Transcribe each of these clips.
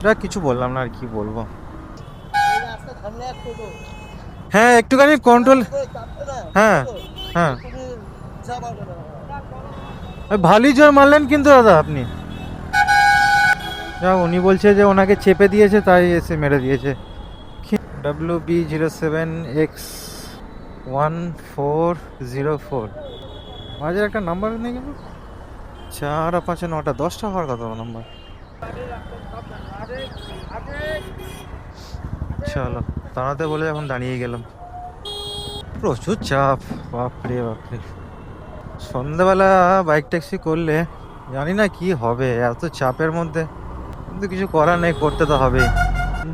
এটা কিছু বললাম না, আর কি বলবো। হ্যাঁ একটুখানি কন্ট্রোল। হ্যাঁ হ্যাঁ, ভালোই জোর মারলেন কিন্তু দাদা আপনি। যা উনি বলছে যে ওনাকে চেপে দিয়েছে তাই এসে মেরে দিয়েছে। WB07X1404 মাঝের একটা নাম্বার নেই কিন্তু, 4 5 9টা 10টা হওয়ার কথা নাম্বার। চলো দাঁড়াতে বলে এখন দাঁড়িয়ে গেলাম। প্রচুর চাপ, বাপরে বাপরে। সন্ধ্যাবেলা বাইক ট্যাক্সি করলে জানি না কি হবে এত চাপের মধ্যে, কিন্তু কিছু করার নেই, করতে তো হবেই।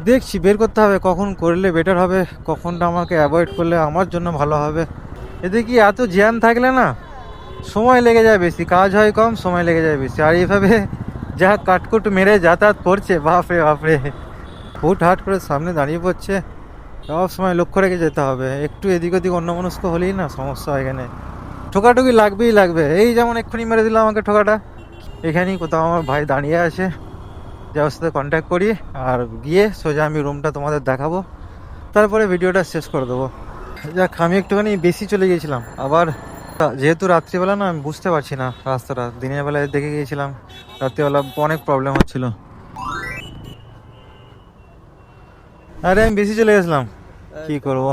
দেখছি বের করতে হবে কখন করলে বেটার হবে, কখনটা আমাকে অ্যাভয়েড করলে আমার জন্য ভালো হবে। এতে কি এত জ্যাম থাকলে না সময় লেগে যায় বেশি, কাজ হয় কম, সময় লেগে যায় বেশি। আর এইভাবে যা কাটকুট মেরে যাতায়াত করছে, বাপরে বাপরে, হুট হাট করে সামনে দাঁড়িয়ে পড়ছে, সব সময় লক্ষ্য রেখে যেতে হবে। একটু এদিক ওদিক অন্যমনস্ক হলেই না সমস্যা এখানে, ঠোকাঠুকি লাগবেই লাগবে। এই যেমন এক্ষুনি মেরে দিল আমাকে ঠোকাটা, এখানেই কোথাও আমার ভাই দাঁড়িয়ে আছে, যার সাথে কন্ট্যাক্ট করি আর গিয়ে সোজা আমি রুমটা তোমাদের দেখাবো, তারপরে ভিডিওটা শেষ করে দেবো। যাক আমি একটুখানি বেশি চলে গিয়েছিলাম আবার, যেহেতু রাত্রিবেলা না আমি বুঝতে পারছি না রাস্তাটা, দিনের বেলায় দেখে গিয়েছিলাম, রাত্রিবেলা অনেক প্রবলেম হচ্ছিল। আরে আমি বেশি চলে গেছিলাম, কি করবো।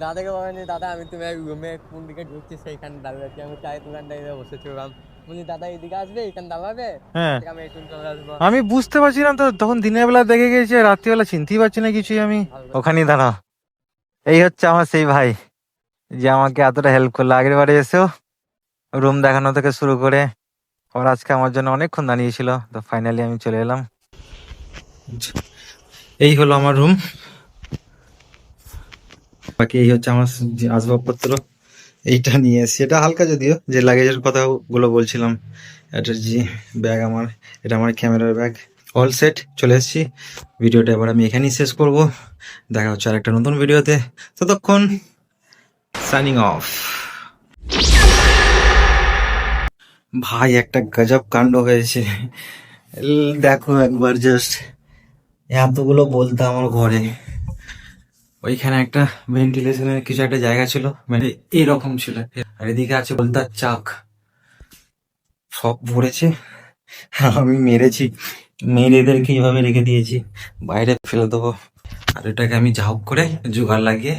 দাদাকে বলেনি দাদা আমি তুমি রুমে কোন দিকে ঢুকছি সেইখানে দাঁড়িয়ে আছি, আমি চায়ের দোকানটায় বসেছিলাম, বলি দাদা এদিকে আসবে এখানে দাঁড়াবে, হ্যাঁ আমি একটু চলে আসবো। আমি বুঝতে পারছিলাম তো, তখন দিনের বেলা দেখে গেছি, রাত্রিবেলা চিনতেই পারছি না কিছুই আমি। ওখানেই দাঁড়া, এই হচ্ছে আমার সেই ভাই যে আমাকে এতটা হেল্প করলো আগের বারে এসেও, রুম দেখানো থেকে শুরু করে। আর আজকে আমার জন্য অনেকক্ষণ দাঁড়িয়েছিল, তো ফাইনালি আমি চলে এলাম। এই হলো আমার রুম, বাকি এই হচ্ছে আমার যে আসবাবপত্র, এইটা নিয়ে এসেছি, এটা হালকা যদিও, যে লাগেজের কথা গুলো বলছিলাম। এটা যে ব্যাগ আমার, এটা আমার ক্যামেরার ব্যাগ, অল সেট, চলে এসেছি। ভিডিওটা এবার আমি এখানেই শেষ করব, দেখা হচ্ছে আর একটা নতুন ভিডিওতে, ততক্ষণ সাইনিং অফ। ভাই একটা গজব কাণ্ড হয়েছে, দেখো একবার জাস্ট, এতগুলো বলতে আমার ঘরে, ওইখানে একটা ভেন্টিলেশনের কিছু একটা জায়গা ছিল, মানে এরকম ছিল, আর এদিকে আছে বলতার চাক, সব ভরেছে। আমি মেরেছি, মেরে এদেরকে এইভাবে রেখে দিয়েছি, বাইরে ফেলে দেবো। আর এটাকে আমি যা হোক করে জোগাড় লাগিয়ে